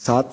7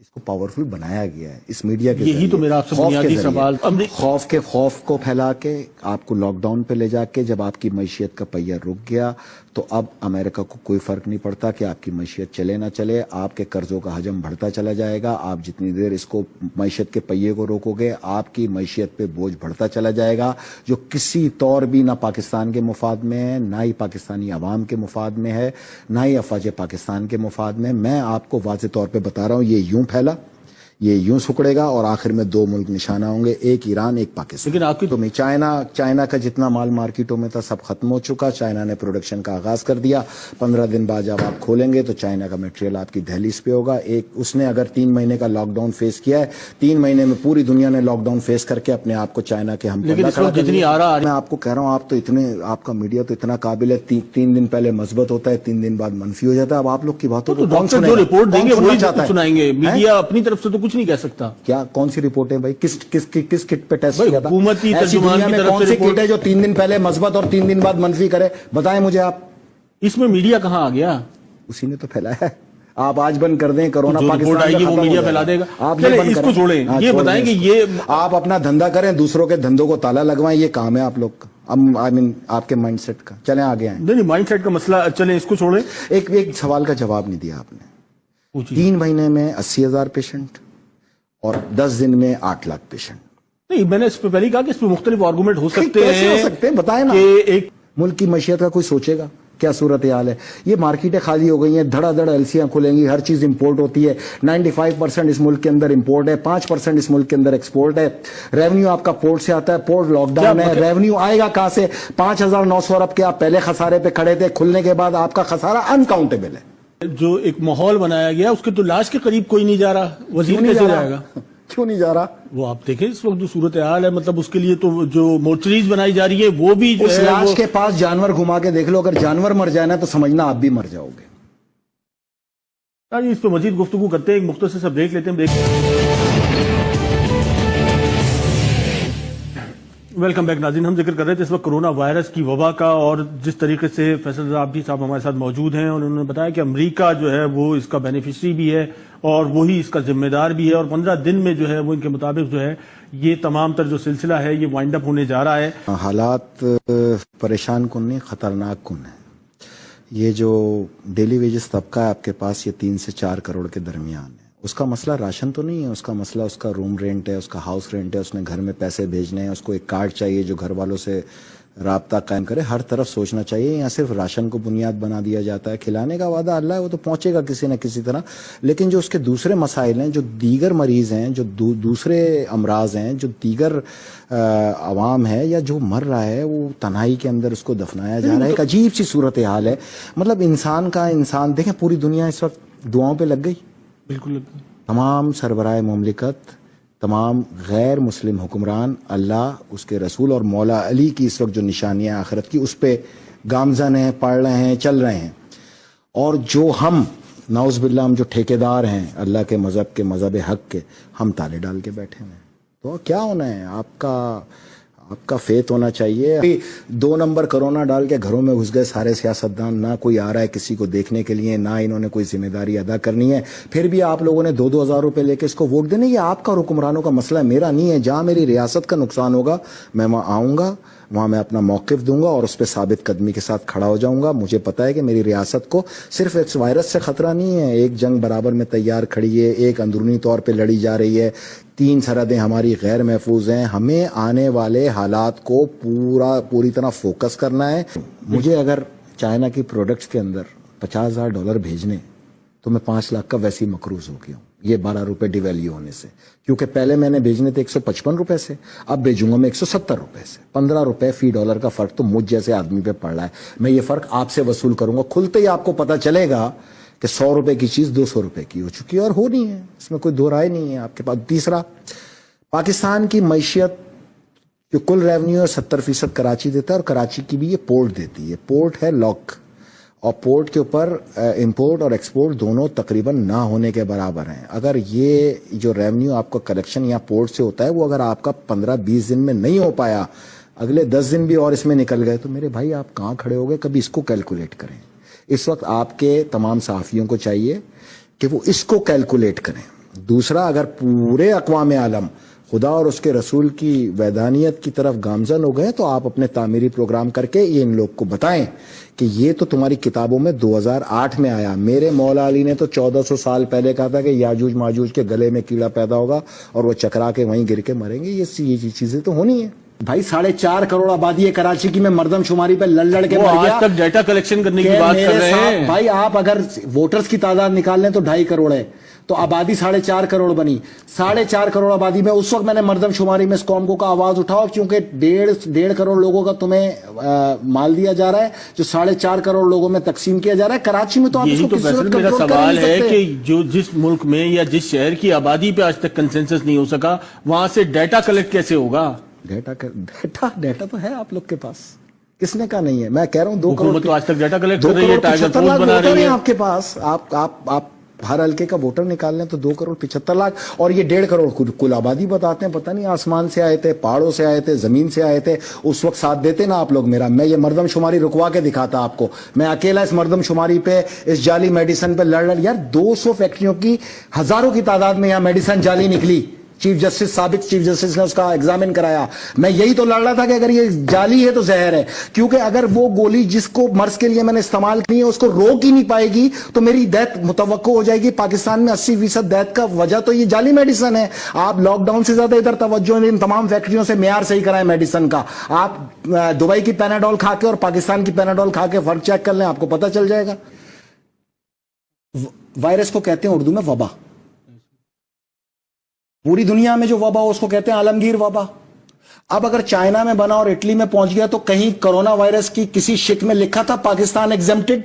اس کو پاورفل بنایا گیا ہے اس میڈیا کے یہی تو میرا آپ سے بنیادی سوال خوف کو پھیلا کے آپ کو لاک ڈاؤن پہ لے جا کے جب آپ کی معیشت کا پہیہ رک گیا تو اب امریکہ کو کوئی فرق نہیں پڑتا کہ آپ کی معیشت چلے نہ چلے, آپ کے قرضوں کا حجم بڑھتا چلا جائے گا. آپ جتنی دیر اس کو معیشت کے پہیے کو روکو گے آپ کی معیشت پہ بوجھ بڑھتا چلا جائے گا, جو کسی طور بھی نہ پاکستان کے مفاد میں ہے, نہ ہی پاکستانی عوام کے مفاد میں ہے, نہ ہی افواج پاکستان کے مفاد میں. میں آپ کو واضح طور پہ بتا رہا ہوں یہ یوں پھیلا, یہ یوں سکڑے گا اور آخر میں دو ملک نشانہ ہوں گے, ایک ایران ایک پاکستان. لیکن آپ کی تو چائنا کا جتنا مال مارکیٹوں میں تھا سب ختم ہو چکا. چائنا نے پروڈکشن کا آغاز کر دیا. 15 دن بعد جب آپ کھولیں گے تو چائنا کا میٹریل آپ کی دہلیز پہ ہوگا. اس نے اگر 3 مہینے کا لاک ڈاؤن فیس کیا ہے, 3 مہینے میں پوری دنیا نے لاک ڈاؤن فیس کر کے اپنے آپ کو چائنا کے ہم لیکن اس وقت جتنی آ رہا میں آپ کو کہہ رہا ہوں, آپ کا میڈیا تو اتنا قابل ہے, 3 دن پہلے مثبت ہوتا ہے, 3 دن بعد منفی ہو جاتا ہے. اب آپ لوگ کی باتوں کو ڈاکٹر جو رپورٹ دیں گے وہی سنائیں گے, میڈیا اپنی طرف سے تو کچھ نہیں کہہ سکتا. کیا کون سی رپورٹ ہے بھائی, کس کٹ پہ ٹیسٹ کیا تھا؟ حکومتی ترجمان کی طرف کون سے سی کٹ ہے جو 3 دن پہلے مثبت اور 3 دن بعد منفی کرے؟ بتائیں مجھے آپ. اس میں میڈیا کہاں آ گیا؟ اسی نے تو پھیلایا ہے. آپ آج بند کر دیں کورونا پاکستان کا, وہ میڈیا پھیلا دے گا. آپ اس کو چھوڑیں, یہ بتائیں کہ یہ آپ اپنا دھندا کریں, دوسروں کے دھندوں کو تالا لگوائیں, یہ کام ہے آپ لوگ کا. آپ کے مائنڈ سیٹ کا. چلیں آگے آئیں. نہیں مائنڈ سیٹ کا مسئلہ, چلیں اس کو چھوڑیں. ایک سوال کا جواب نہیں دیا آپ نے. 3 مہینے میں 80,000 پیشنٹ اور 10 دن میں 8 لاکھ پیشنٹ. نہیں, میں نے اس پہ پہلے کہا کہ اس پہ مختلف آرگومنٹ ہو سکتے ہیں. بتائیں نا, ایک ملک کی معیشت کا کوئی سوچے گا کیا صورتحال ہے؟ یہ مارکیٹیں خالی ہو گئی ہیں, دھڑا دھڑ ایلسیاں کھلیں گی, ہر چیز امپورٹ ہوتی ہے. 95% اس ملک کے اندر امپورٹ ہے, 5% اس ملک کے اندر ایکسپورٹ ہے. ریونیو آپ کا پورٹ سے آتا ہے, پورٹ لاک ڈاؤن ہے, ریونیو آئے گا کہاں سے؟ 5,900 ارب کے آپ پہلے خسارے پہ کھڑے تھے, کھلنے کے بعد آپ کا خسارہ انکاؤنٹیبل ہے. جو ایک ماحول بنایا گیا اس کے تو لاش کے قریب کوئی نہیں جا رہا. وزیر کیسے جائے گا؟ کیوں نہیں جا رہا؟ وہ آپ دیکھیں اس وقت جو صورتحال ہے, مطلب اس کے لیے تو جو مورچریز بنائی جا رہی ہے وہ بھی اس لاش کے پاس جانور گھما کے دیکھ لو, اگر جانور مر جائے نا تو سمجھنا آپ بھی مر جاؤ گے. اس پہ مزید گفتگو کرتے ہیں, ایک مختصر سا بریک لیتے ہیں. ویلکم بیک ناظرین. ہم ذکر کر رہے تھے اس وقت کرونا وائرس کی وبا کا, اور جس طریقے سے فیصل رضا عابدی صاحب ہمارے ساتھ موجود ہیں, اور انہوں نے بتایا کہ امریکہ جو ہے وہ اس کا بینیفیشری بھی ہے اور وہی اس کا ذمہ دار بھی ہے, اور 15 دن میں جو ہے وہ ان کے مطابق جو ہے یہ تمام تر جو سلسلہ ہے یہ وائنڈ اپ ہونے جا رہا ہے. حالات پریشان کن نہیں, خطرناک کن ہے. یہ جو ڈیلی ویجز طبقہ ہے آپ کے پاس, یہ 3 سے 4 کروڑ کے درمیان ہے. اس کا مسئلہ راشن تو نہیں ہے, اس کا مسئلہ اس کا روم رینٹ ہے, اس کا ہاؤس رینٹ ہے, اس نے گھر میں پیسے بھیجنے ہیں, اس کو ایک کارڈ چاہیے جو گھر والوں سے رابطہ قائم کرے. ہر طرف سوچنا چاہیے. یہاں صرف راشن کو بنیاد بنا دیا جاتا ہے. کھلانے کا وعدہ اللہ ہے, وہ تو پہنچے گا کسی نہ کسی طرح, لیکن جو اس کے دوسرے مسائل ہیں, جو دیگر مریض ہیں, جو دوسرے امراض ہیں, جو دیگر عوام ہے یا جو مر رہا ہے, وہ تنہائی کے اندر اس کو دفنایا جا رہا ہے. ایک عجیب سی صورتحال ہے. مطلب انسان دیکھیں, پوری دنیا اس وقت دعاؤں پہ لگ گئی. بالکل. تمام سربراہ مملکت, تمام غیر مسلم حکمران, اللہ, اس کے رسول اور مولا علی کی اس وقت جو نشانیاں آخرت کی, اس پہ گامزن ہیں, پڑھ رہے ہیں, چل رہے ہیں. اور جو ہم نعوذ باللہ ہم جو ٹھیکیدار ہیں اللہ کے مذہب حق کے, ہم تالے ڈال کے بیٹھے ہیں. تو کیا ہونا ہے؟ آپ کا فیت ہونا چاہیے. 2 نمبر کرونا ڈال کے گھروں میں گھس گئے سارے سیاستدان, نہ کوئی آ رہا ہے کسی کو دیکھنے کے لیے, نہ انہوں نے کوئی ذمہ داری ادا کرنی ہے. پھر بھی آپ لوگوں نے 2-2 ہزار روپے لے کے اس کو ووٹ دینے. یہ آپ کا حکمرانوں کا مسئلہ ہے, میرا نہیں ہے. جہاں میری ریاست کا نقصان ہوگا میں وہاں آؤں گا, وہاں میں اپنا موقف دوں گا اور اس پہ ثابت قدمی کے ساتھ کھڑا ہو جاؤں گا. مجھے پتا ہے کہ میری ریاست کو صرف اس وائرس سے خطرہ نہیں ہے, ایک جنگ برابر میں تیار کھڑی ہے, ایک اندرونی طور پہ لڑی جا رہی ہے, 3 سرحدیں ہماری غیر محفوظ ہیں. ہمیں آنے والے حالات کو پوری طرح فوکس کرنا ہے. مجھے اگر چائنا کی پروڈکٹس کے اندر $50,000 بھیجنے تو میں 5 لاکھ کا ویسے ہی مقروض ہو گیا ہوں, یہ 12 روپے ڈیویلیو ہونے سے. کیونکہ پہلے میں نے بھیجنے تھے 155 روپے سے, اب بھیجوں گا میں 170 روپے سے. 15 روپے فی ڈالر کا فرق تو مجھ جیسے آدمی پہ پڑ رہا ہے. میں یہ فرق آپ سے وصول کروں گا. کھلتے ہی آپ کو پتا چلے گا کہ 100 روپے کی چیز 200 روپے کی ہو چکی ہے, اور ہونی ہے, اس میں کوئی دو رائے نہیں ہے آپ کے پاس. تیسرا, پاکستان کی معیشت جو کل ریونیو 70% کراچی دیتا ہے, اور کراچی کی بھی یہ پورٹ دیتی ہے. پورٹ ہے لاک, اور پورٹ کے اوپر امپورٹ اور ایکسپورٹ دونوں تقریباً نہ ہونے کے برابر ہیں. اگر یہ جو ریونیو آپ کا کلیکشن یا پورٹ سے ہوتا ہے وہ اگر آپ کا 15-20 دن میں نہیں ہو پایا, اگلے 10 دن بھی اور اس میں نکل گئے, تو میرے بھائی آپ کہاں کھڑے ہو گئے؟ کبھی اس کو کیلکولیٹ کریں. اس وقت آپ کے تمام صحافیوں کو چاہیے کہ وہ اس کو کیلکولیٹ کریں. دوسرا اگر پورے اقوام عالم خدا اور اس کے رسول کی ویدانیت کی طرف گامزن ہو گئے تو آپ اپنے تعمیری پروگرام کر کے یہ ان لوگ کو بتائیں کہ یہ تو تمہاری کتابوں میں 2008 میں آیا. میرے مولا علی نے تو 1400 سال پہلے کہا تھا کہ یاجوج ماجوج کے گلے میں کیڑا پیدا ہوگا اور وہ چکرا کے وہیں گر کے مریں گے. یہ چیزیں تو ہونی ہیں بھائی. 4.5 کروڑ آبادی ہے کراچی کی. میں مردم شماری پہ لڑ کے مر گیا. آج تک ڈیٹا کلیکشن کرنے کی بات کر رہے ہیں بھائی. آپ اگر ووٹرز کی تعداد نکال لیں تو 2.5 کروڑ ہے, تو آبادی 4.5 کروڑ بنی. 4.5 کروڑ آبادی میں اس وقت میں نے مردم شماری میں اس قوم کو آواز اٹھاؤ, کیونکہ 1.5 کروڑ لوگوں کا تمہیں مال دیا جا رہا ہے جو 4.5 کروڑ لوگوں میں تقسیم کیا جا رہا ہے. کراچی میں تو آپ اس یہی کو تو کسی صورت میرا کنٹرول کر سوال نہیں ہے سکتے. کہ جو جس ملک میں یا جس شہر کی آبادی پہ آج تک کنسنسس نہیں ہو سکا, وہاں سے ڈیٹا کلیکٹ کیسے ہوگا؟ ڈیٹا تو ہے آپ لوگ کے پاس. کس نے کہا نہیں ہے؟ میں کہہ رہا ہوں 2 کروڑ حکومت تو آج تک ڈیٹا کلیکٹ 2 کر رہی ہے, کروڑ ٹائگر 75 فورس لاکھ بنا ووٹر رہی ہیں ہے. آپ کے پاس. آپ ہر حلقے کا ووٹر نکال لیں تو 2 کروڑ 75 لاکھ, اور یہ 1.5 کروڑ کل آبادی بتاتے ہیں. پتہ نہیں آسمان سے آئے تھے, پہاڑوں سے آئے تھے, زمین سے آئے تھے. اس وقت ساتھ دیتے نا آپ لوگ میرا. میں یہ مردم شماری رکوا کے دکھاتا آپ کو. میں اکیلا اس مردم شماری پہ, اس جعلی میڈیسن پہ لڑ یار 200 فیکٹریوں کی ہزاروں کی تعداد میں یہاں میڈیسن جعلی نکلی. چیف جسٹس سابق چیف جسٹس نے اس کا ایگزامن کرایا. میں یہی تو لڑ رہا تھا کہ اگر یہ جعلی ہے تو زہر ہے, کیونکہ اگر وہ گولی جس کو مرض کے لیے میں نے استعمال کی ہے اس کو روک ہی نہیں پائے گی تو میری ڈیتھ متوقع ہو جائے گی. پاکستان میں 80% ڈیتھ کا وجہ تو یہ جعلی میڈیسن ہے. آپ لاک ڈاؤن سے زیادہ ادھر توجہ ان تمام فیکٹریوں سے معیار صحیح کرائیں میڈیسن کا. آپ دبئی کی پیناڈول کھا کے اور پاکستان کی پیناڈول کھا کے فرق چیک کر لیں, آپ کو پتہ چل جائے گا. وائرس کو کہتے ہیں اردو میں وبا. پوری دنیا میں جو وبا ہو اس کو کہتے ہیں عالمگیر وبا. اب اگر چائنا میں بنا اور اٹلی میں پہنچ گیا تو کہیں کرونا وائرس کی کسی شک میں لکھا تھا پاکستان ایگزمپٹڈ؟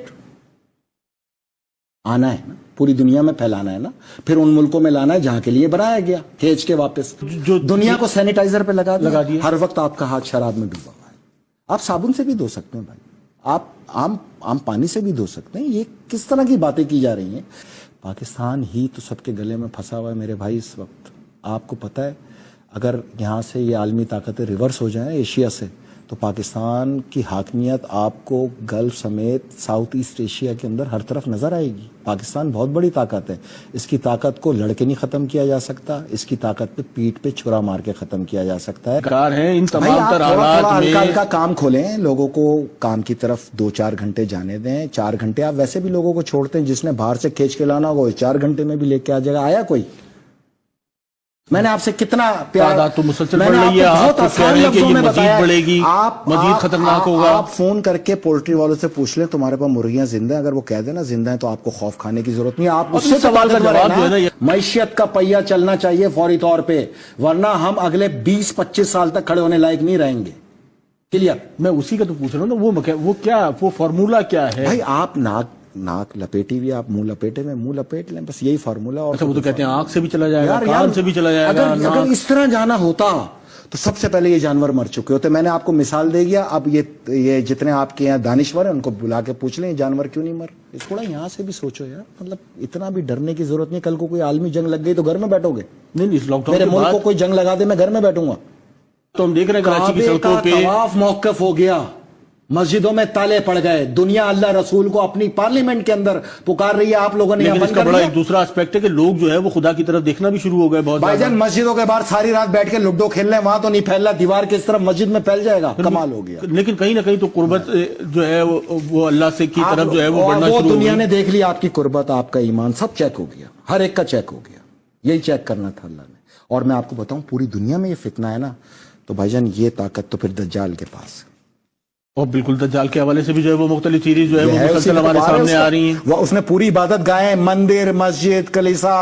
آنا ہے نا, پوری دنیا میں پھیلانا ہے نا, پھر ان ملکوں میں لانا ہے جہاں کے لیے بنایا گیا, کھینچ کے واپس. جو دنیا کو سینیٹائزر پہ لگا دیا. ہر وقت آپ کا ہاتھ شراب میں ڈوبا ہوا ہے. آپ صابن سے بھی دھو سکتے ہیں بھائی, آپ عام پانی سے بھی دھو سکتے ہیں. یہ کس طرح کی باتیں کی جا رہی ہیں؟ پاکستان ہی تو سب کے گلے میں پھنسا ہوا ہے میرے بھائی اس وقت. آپ کو پتہ ہے اگر یہاں سے یہ عالمی طاقتیں ریورس ہو جائیں ایشیا سے, تو پاکستان کی حاکمیت آپ کو گلف سمیت ساؤتھ ایسٹ ایشیا کے اندر ہر طرف نظر آئے گی. پاکستان بہت بڑی طاقت ہے. اس کی طاقت کو لڑکے نہیں ختم کیا جا سکتا, اس کی طاقت پہ پیٹ پہ چھرا مار کے ختم کیا جا سکتا ہے. کار ہے ان بھائی تمام آپ تر تھوڑا حالات میں ہلکا کام کھولیں, لوگوں کو کام کی طرف 2-4 گھنٹے جانے دیں. 4 گھنٹے آپ ویسے بھی لوگوں کو چھوڑتے ہیں, جس نے باہر سے کھینچ کے لانا ہوگا 4 گھنٹے میں بھی لے کے آ جائے گا. آیا کوئی؟ میں نے آپ سے کتنا پیار, تو مسلسل میں بڑھ نے آپ رہی ہے, کو آپ بہت تو کہہ آسان رہے ہیں کہ لفظوں یہ میں مزید بتایا. بڑھے گی, مزید خطرناک ہوگا. آپ فون کر کے پولٹری والوں سے پوچھ لیں تمہارے پاس مرغیاں زندہ ہیں, اگر وہ کہہ دینا زندہ ہیں تو آپ کو خوف کھانے کی ضرورت نہیں ہے. آپ اس سے سوال کا جواب جو ہے نا, معیشت کا پہیہ چلنا چاہیے فوری طور پہ, ورنہ ہم اگلے 20-25 سال تک کھڑے ہونے لائق نہیں رہیں گے. کلیئر؟ میں اسی کا تو پوچھ رہا ہوں نا, وہ کیا, وہ فارمولا کیا ہے بھائی؟ آپ ناک لپیٹی ہوئی, آپ منہ لپیٹے میں منہ لپیٹ لیں, بس یہی فارمولا. اور اچھا, وہ تو کہتے ہیں آنکھ سے بھی چلا جائے گا, کان سے بھی چلا جائے گا. اگر اس طرح جانا ہوتا تو سب سے پہلے یہ جانور مر چکے ہوتے. میں نے آپ کو مثال دے گیا. اب یہ جتنے آپ کے یہاں دانشور ہیں ان کو بلا کے پوچھ لیں یہ جانور کیوں نہیں مر. تھوڑا یہاں سے بھی سوچو یار, مطلب اتنا بھی ڈرنے کی ضرورت نہیں. کل کو کوئی عالمی جنگ لگ گئی تو گھر میں بیٹھو گے؟ نہیں, اس لاک ڈاؤن میرے ملک کو کوئی جنگ لگا دے میں گھر میں بیٹھوں گا. تو ہم دیکھ رہے ہیں کراچی کی کعبے سڑکوں کا پہ طواف موقف ہو گیا, مسجدوں میں تالے پڑ گئے, دنیا اللہ رسول کو اپنی پارلیمنٹ کے اندر پکار رہی ہے. آپ لوگوں نے لیکن اس کا بڑا ایک دوسرا اسپیکٹ ہے کہ لوگ جو ہے وہ خدا کی طرف دیکھنا بھی شروع ہو گئے بہت. بھائی جان مسجدوں کے باہر ساری رات بیٹھ کے لڈو کھیل رہے ہیں, وہاں تو نہیں پھیل رہا, دیوار کس طرف مسجد میں پھیل جائے گا. کمال ہو گیا. لیکن کہیں نہ کہیں تو قربت جو ہے وہ اللہ سے کی طرف جو ہے وہ بڑھنا شروع ہو گئی. دنیا نے دیکھ لیا آپ کی قربت, آپ کا ایمان سب چیک ہو گیا, ہر ایک کا چیک ہو گیا. یہی چیک کرنا تھا اللہ نے. اور میں آپ کو بتاؤں پوری دنیا میں یہ فتنہ ہے نا, تو بھائی جان یہ طاقت تو پھر دجال کے پاس ہے. اور بالکل دجال کے حوالے سے بھی جو ہے وہ مختلف چیزیں جو ہے وہ مسلسل ہمارے سامنے آ رہی ہیں. اس نے پوری عبادت گاہیں, مندر, مسجد, کلیسا,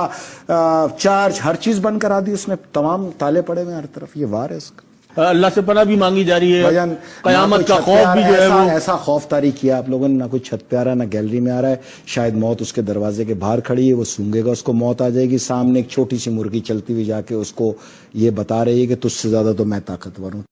چرچ, ہر چیز بند کرا دی اس نے. تمام تالے پڑے ہوئے ہر طرف. یہ وار ہے اس کا. اللہ سے پناہ بھی مانگی جا رہی ہے. قیامت کا خوف بھی جو ہے وہ ایسا خوف طاری کیا آپ لوگوں نے, نہ کوئی چھت پہ آ رہا ہے نہ گیلری میں آ رہا ہے. شاید موت اس کے دروازے کے باہر کھڑی ہے, وہ سونگے گا, اس کو موت آ جائے گی. سامنے ایک چھوٹی سی مرغی چلتی ہوئی جا کے اس کو یہ بتا رہی ہے کہ تجھ سے زیادہ تو میں طاقتور ہوں.